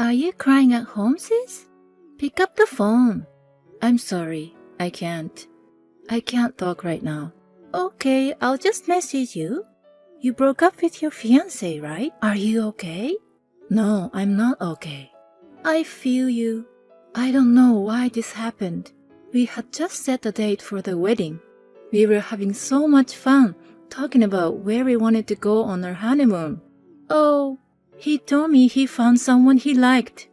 Are you crying at home, sis? Pick up the phone. I'm sorry, I can't. I can't talk right now. Okay, I'll just message you. You broke up with your fiancé, right? Are you okay? No, I'm not okay. I feel you. I don't know why this happened. We had just set a date for the wedding. We were having so much fun talking about where we wanted to go on our honeymoon. Oh, he told me he found someone he liked.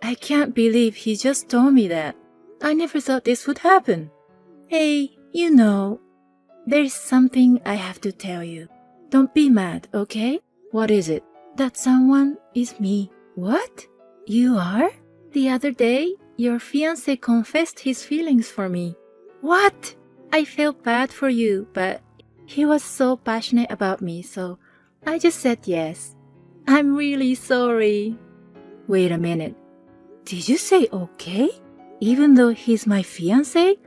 I can't believe he just told me that. I never thought this would happen. Hey, there's something I have to tell you. Don't be mad, okay? What is it? That someone is me. What? You are? The other day, your fiancé confessed his feelings for me. What? I felt bad for you, but he was so passionate about me, so I just said yes. I'm really sorry. Wait a minute. Did you say okay? Even though he's my fiancé?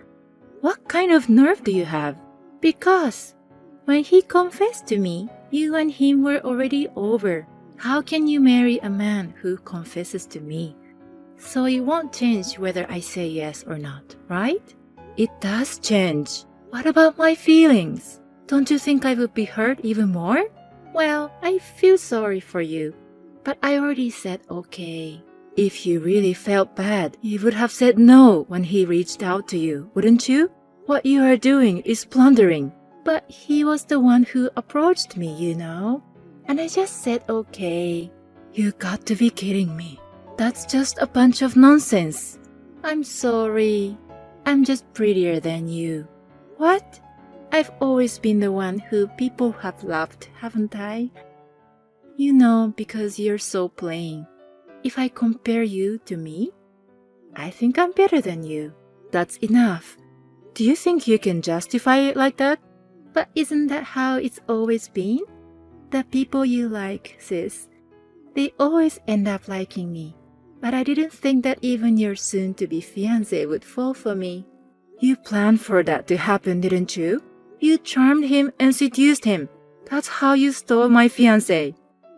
What kind of nerve do you have? Because when he confessed to me, you and him were already over. How can you marry a man who confesses to me? So it won't change whether I say yes or not, right? It does change. What about my feelings? Don't you think I would be hurt even more? Well, I feel sorry for you, but I already said okay. If you really felt bad, you would have said no when he reached out to you, wouldn't you? What you are doing is plundering. But he was the one who approached me, And I just said okay. You got to be kidding me. That's just a bunch of nonsense. I'm sorry. I'm just prettier than you. What? I've always been the one who people have loved, haven't I? Because you're so plain. If I compare you to me, I think I'm better than you. That's enough. Do you think you can justify it like that? But isn't that how it's always been? The people you like, sis, they always end up liking me. But I didn't think that even your soon-to-be fiancé would fall for me. You planned for that to happen, didn't you? You charmed him and seduced him. That's how you stole my fiancé.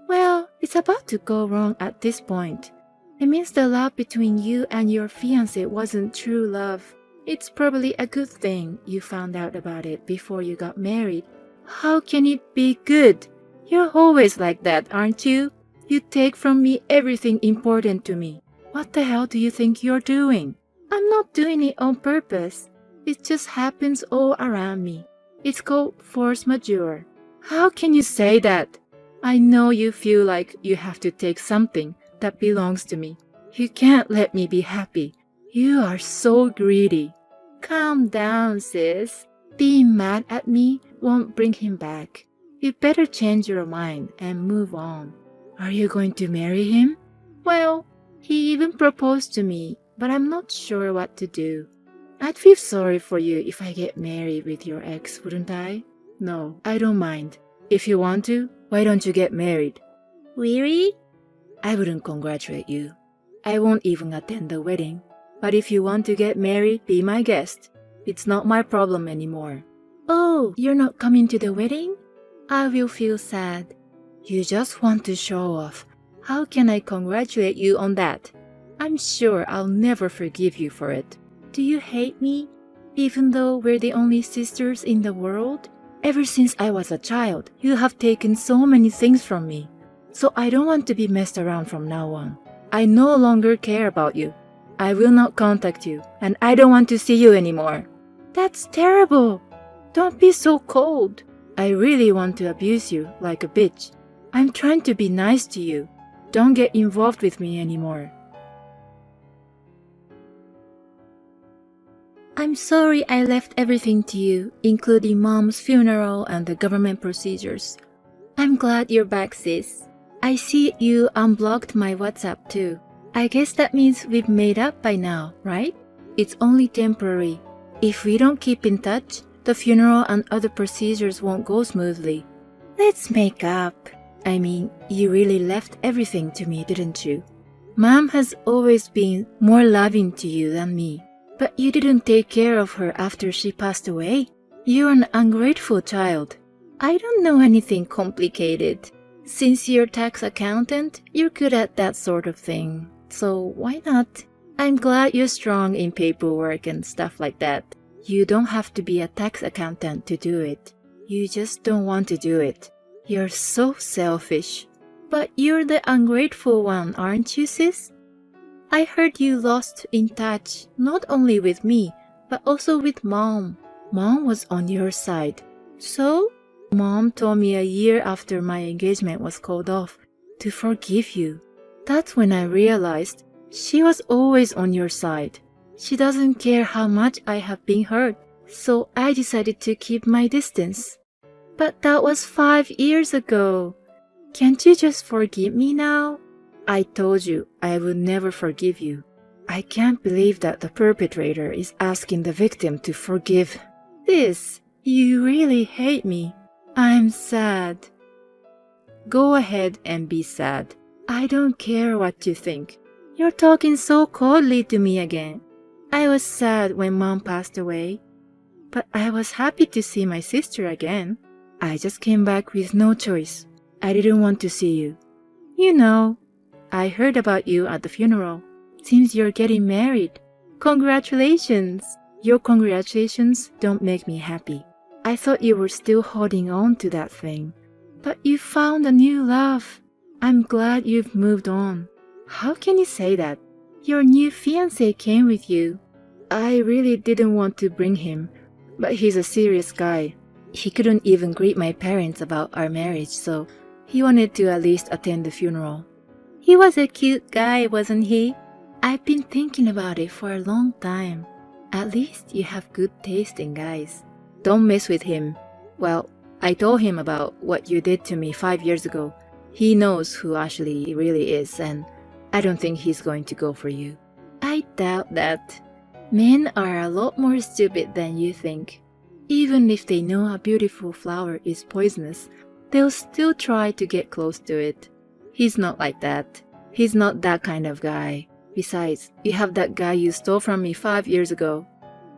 Well, it's about to go wrong at this point. It means the love between you and your fiancé wasn't true love. It's probably a good thing you found out about it before you got married. How can it be good? You're always like that, aren't you? You take from me everything important to me. What the hell do you think you're doing? I'm not doing it on purpose. It just happens all around me. It's called force majeure. How can you say that? I know you feel like you have to take something that belongs to me. You can't let me be happy. You are so greedy. Calm down, sis. Being mad at me won't bring him back. You better change your mind and move on. Are you going to marry him? Well, he even proposed to me, but I'm not sure what to do. I'd feel sorry for you if I get married with your ex, wouldn't I? No, I don't mind. If you want to, why don't you get married? Really? I wouldn't congratulate you. I won't even attend the wedding. But if you want to get married, be my guest. It's not my problem anymore. Oh, you're not coming to the wedding? I will feel sad. You just want to show off. How can I congratulate you on that? I'm sure I'll never forgive you for it. Do you hate me? Even though we're the only sisters in the world? Ever since I was a child, you have taken so many things from me. So I don't want to be messed around from now on. I no longer care about you. I will not contact you, and I don't want to see you anymore. That's terrible. Don't be so cold. I really want to abuse you like a bitch. I'm trying to be nice to you. Don't get involved with me anymore. I'm sorry I left everything to you, including Mom's funeral and the government procedures. I'm glad you're back, sis. I see you unblocked my WhatsApp too. I guess that means we've made up by now, right? It's only temporary. If we don't keep in touch, the funeral and other procedures won't go smoothly. Let's make up. I mean, you really left everything to me, didn't you? Mom has always been more loving to you than me. But you didn't take care of her after she passed away. You're an ungrateful child. I don't know anything complicated. Since you're tax accountant, you're good at that sort of thing. So why not? I'm glad you're strong in paperwork and stuff like that. You don't have to be a tax accountant to do it. You just don't want to do it. You're so selfish. But you're the ungrateful one, aren't you, sis? I heard you lost in touch, not only with me, but also with Mom. Mom was on your side. So, Mom told me a year after my engagement was called off to forgive you. That's when I realized she was always on your side. She doesn't care how much I have been hurt, so I decided to keep my distance. But that was 5 years ago. Can't you just forgive me now? I told you I would never forgive you. I can't believe that the perpetrator is asking the victim to forgive. This, you really hate me. I'm sad. Go ahead and be sad. I don't care what you think. You're talking so coldly to me again. I was sad when Mom passed away, but I was happy to see my sister again. I just came back with no choice. I didn't want to see you. You know, I heard about you at the funeral. Seems you're getting married. Congratulations! Your congratulations don't make me happy. I thought you were still holding on to that thing. But you found a new love. I'm glad you've moved on. How can you say that? Your new fiancé came with you. I really didn't want to bring him, but he's a serious guy. He couldn't even greet my parents about our marriage, so he wanted to at least attend the funeral. He was a cute guy, wasn't he? I've been thinking about it for a long time. At least you have good taste in guys. Don't mess with him. Well, I told him about what you did to me 5 years ago. He knows who Ashley really is, and I don't think he's going to go for you. I doubt that. Men are a lot more stupid than you think. Even if they know a beautiful flower is poisonous, they'll still try to get close to it. He's not like that. He's not that kind of guy. Besides, you have that guy you stole from me 5 years ago.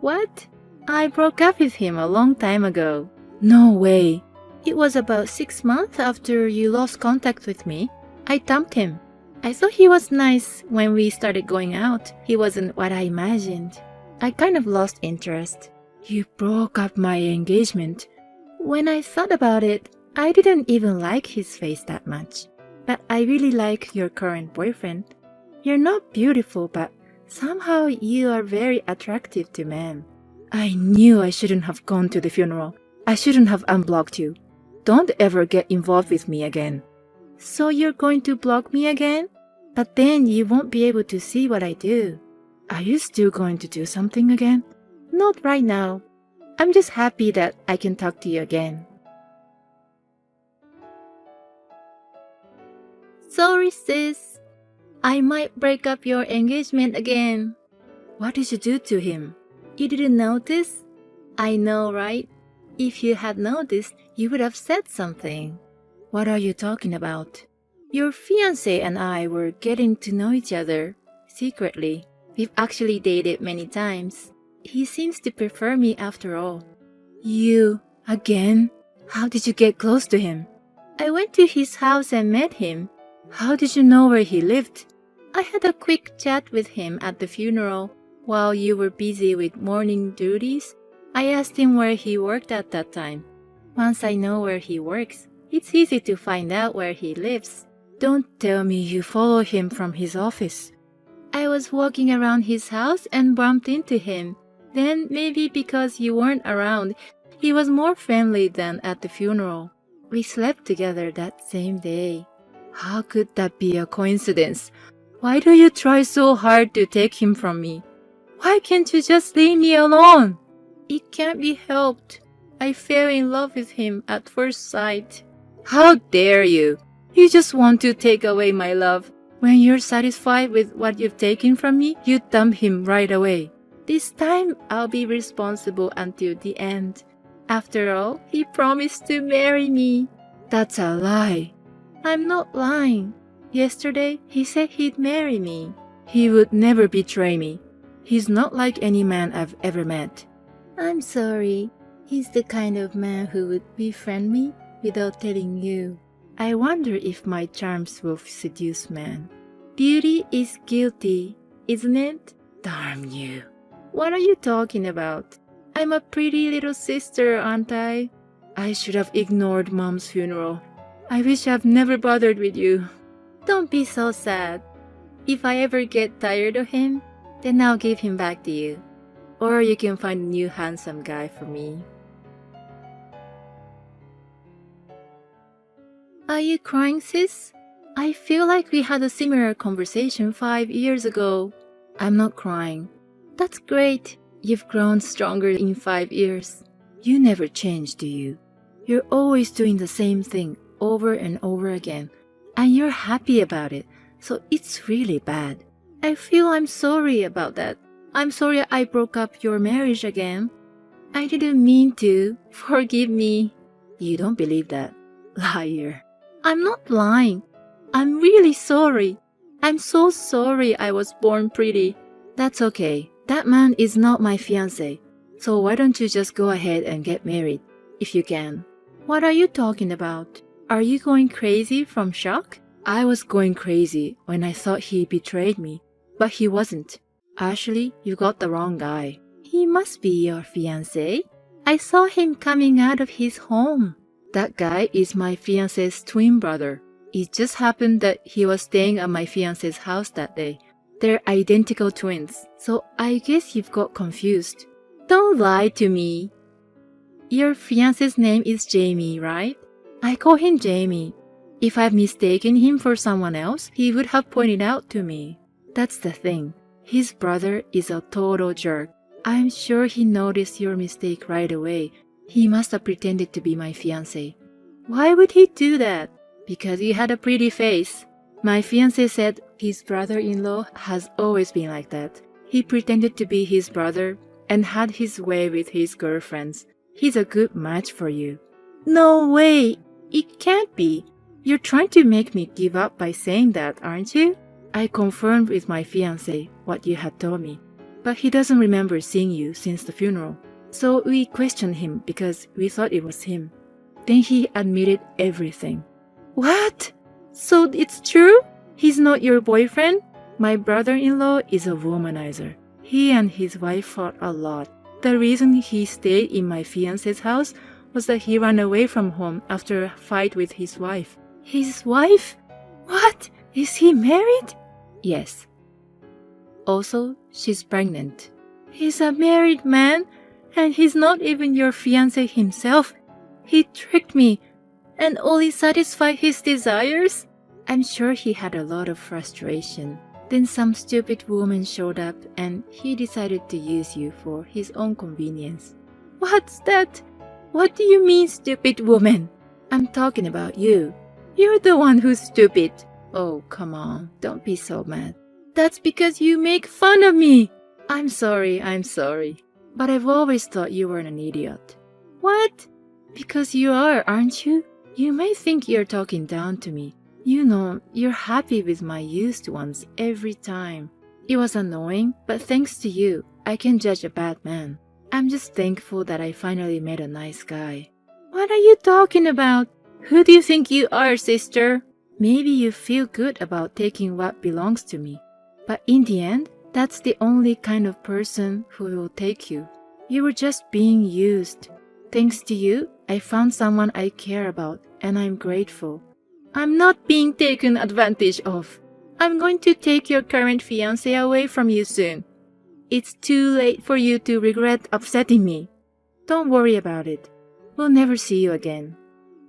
What? I broke up with him a long time ago. No way. It was about 6 months after you lost contact with me. I dumped him. I thought he was nice when we started going out. He wasn't what I imagined. I kind of lost interest. You broke up my engagement. When I thought about it, I didn't even like his face that much. But I really like your current boyfriend. You're not beautiful, but somehow you are very attractive to men. I knew I shouldn't have gone to the funeral. I shouldn't have unblocked you. Don't ever get involved with me again. So you're going to block me again? But then you won't be able to see what I do. Are you still going to do something again? Not right now. I'm just happy that I can talk to you again. Sorry, sis. I might break up your engagement again. What did you do to him? You didn't notice? I know, right? If you had noticed, you would have said something. What are you talking about? Your fiancé and I were getting to know each other secretly. We've actually dated many times. He seems to prefer me after all. You, again? How did you get close to him? I went to his house and met him. How did you know where he lived? I had a quick chat with him at the funeral while you were busy with morning duties. I asked him where he worked at that time. Once I know where he works, it's easy to find out where he lives. Don't tell me you follow him from his office. I was walking around his house and bumped into him. Then maybe because you weren't around, he was more friendly than at the funeral. We slept together that same day. How could that be a coincidence? Why do you try so hard to take him from me? Why can't you just leave me alone? It can't be helped. I fell in love with him at first sight. How dare you? You just want to take away my love. When you're satisfied with what you've taken from me, you dump him right away. This time, I'll be responsible until the end. After all, he promised to marry me. That's a lie. I'm not lying. Yesterday, he said he'd marry me. He would never betray me. He's not like any man I've ever met. I'm sorry. He's the kind of man who would befriend me without telling you. I wonder if my charms will seduce men. Beauty is guilty, isn't it? Darn you. What are you talking about? I'm a pretty little sister, aren't I? I should have ignored Mom's funeral. I wish I've never bothered with you. Don't be so sad. If I ever get tired of him, then I'll give him back to you. Or you can find a new handsome guy for me. Are you crying, sis? I feel like we had a similar conversation 5 years ago. I'm not crying. That's great. You've grown stronger in 5 years. You never change, do you? You're always doing the same thing over and over again. And you're happy about it, so it's really bad. I feel I'm sorry about that. I'm sorry I broke up your marriage again. I didn't mean to. Forgive me. You don't believe that. Liar. I'm not lying. I'm really sorry. I'm so sorry I was born pretty. That's okay. That man is not my fiancé. So why don't you just go ahead and get married, if you can? What are you talking about? Are you going crazy from shock? I was going crazy when I thought he betrayed me, but he wasn't. Actually, you got the wrong guy. He must be your fiancé. I saw him coming out of his home. That guy is my fiancé's twin brother. It just happened that he was staying at my fiancé's house that day. They're identical twins, so I guess you've got confused. Don't lie to me. Your fiancé's name is Jamie, right? I call him Jamie. If I've mistaken him for someone else, he would have pointed out to me. That's the thing. His brother is a total jerk. I'm sure he noticed your mistake right away. He must have pretended to be my fiancé. Why would he do that? Because you had a pretty face. My fiancé said his brother-in-law has always been like that. He pretended to be his brother and had his way with his girlfriends. He's a good match for you. No way! It can't be. You're trying to make me give up by saying that, aren't you? I confirmed with my fiancé what you had told me, but he doesn't remember seeing you since the funeral. So we questioned him because we thought it was him. Then he admitted everything. What? So it's true? He's not your boyfriend? My brother-in-law is a womanizer. He and his wife fought a lot. The reason he stayed in my fiancé's house was that he ran away from home after a fight with his wife. His wife? What? Is he married? Yes. Also, she's pregnant. He's a married man, and he's not even your fiancé himself. He tricked me and only satisfied his desires. I'm sure he had a lot of frustration. Then some stupid woman showed up and he decided to use you for his own convenience. What's that? What do you mean, stupid woman? I'm talking about you. You're the one who's stupid. Oh, come on. Don't be so mad. That's because you make fun of me. I'm sorry. But I've always thought you were an idiot. What? Because you are, aren't you? You may think you're talking down to me. You know, you're happy with my used ones every time. It was annoying, but thanks to you, I can judge a bad man. I'm just thankful that I finally met a nice guy. What are you talking about? Who do you think you are, sister? Maybe you feel good about taking what belongs to me. But in the end, that's the only kind of person who will take you. You were just being used. Thanks to you, I found someone I care about, and I'm grateful. I'm not being taken advantage of. I'm going to take your current fiancé away from you soon. It's too late for you to regret upsetting me. Don't worry about it. We'll never see you again.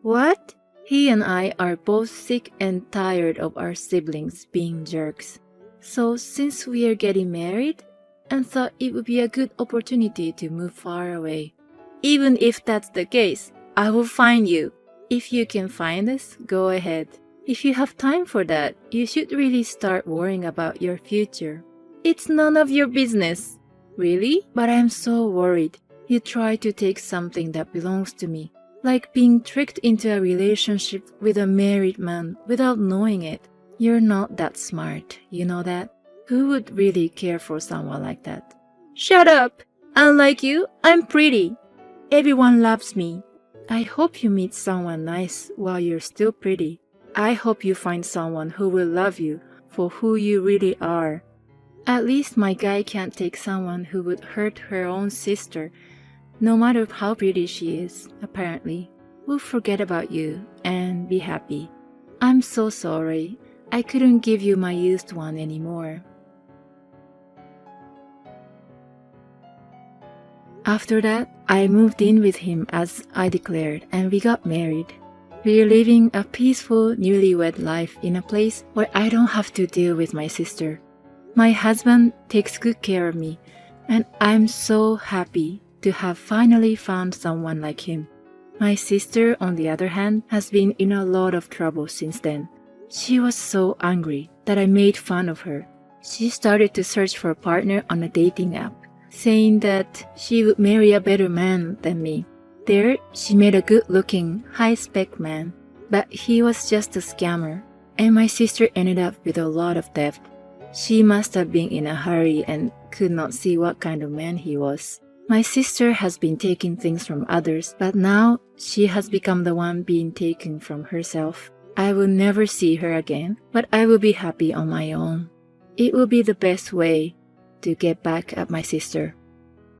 What? He and I are both sick and tired of our siblings being jerks. So since we are getting married, and thought it would be a good opportunity to move far away. Even if that's the case, I will find you. If you can find us, go ahead. If you have time for that, you should really start worrying about your future. It's none of your business. Really? But I'm so worried. You try to take something that belongs to me, like being tricked into a relationship with a married man without knowing it. You're not that smart, you know that? Who would really care for someone like that? Shut up! Unlike you, I'm pretty. Everyone loves me. I hope you meet someone nice while you're still pretty. I hope you find someone who will love you for who you really are. At least my guy can't take someone who would hurt her own sister, no matter how pretty she is, apparently. We'll forget about you and be happy. I'm so sorry. I couldn't give you my used one anymore. After that, I moved in with him as I declared, and we got married. We're living a peaceful, newlywed life in a place where I don't have to deal with my sister. My husband takes good care of me, and I'm so happy to have finally found someone like him. My sister, on the other hand, has been in a lot of trouble since then. She was so angry that I made fun of her. She started to search for a partner on a dating app, saying that she would marry a better man than me. There, she met a good-looking, high-spec man, but he was just a scammer, and my sister ended up with a lot of debt. She must have been in a hurry and could not see what kind of man he was. My sister has been taking things from others, but now she has become the one being taken from herself. I will never see her again, but I will be happy on my own. It will be the best way to get back at my sister.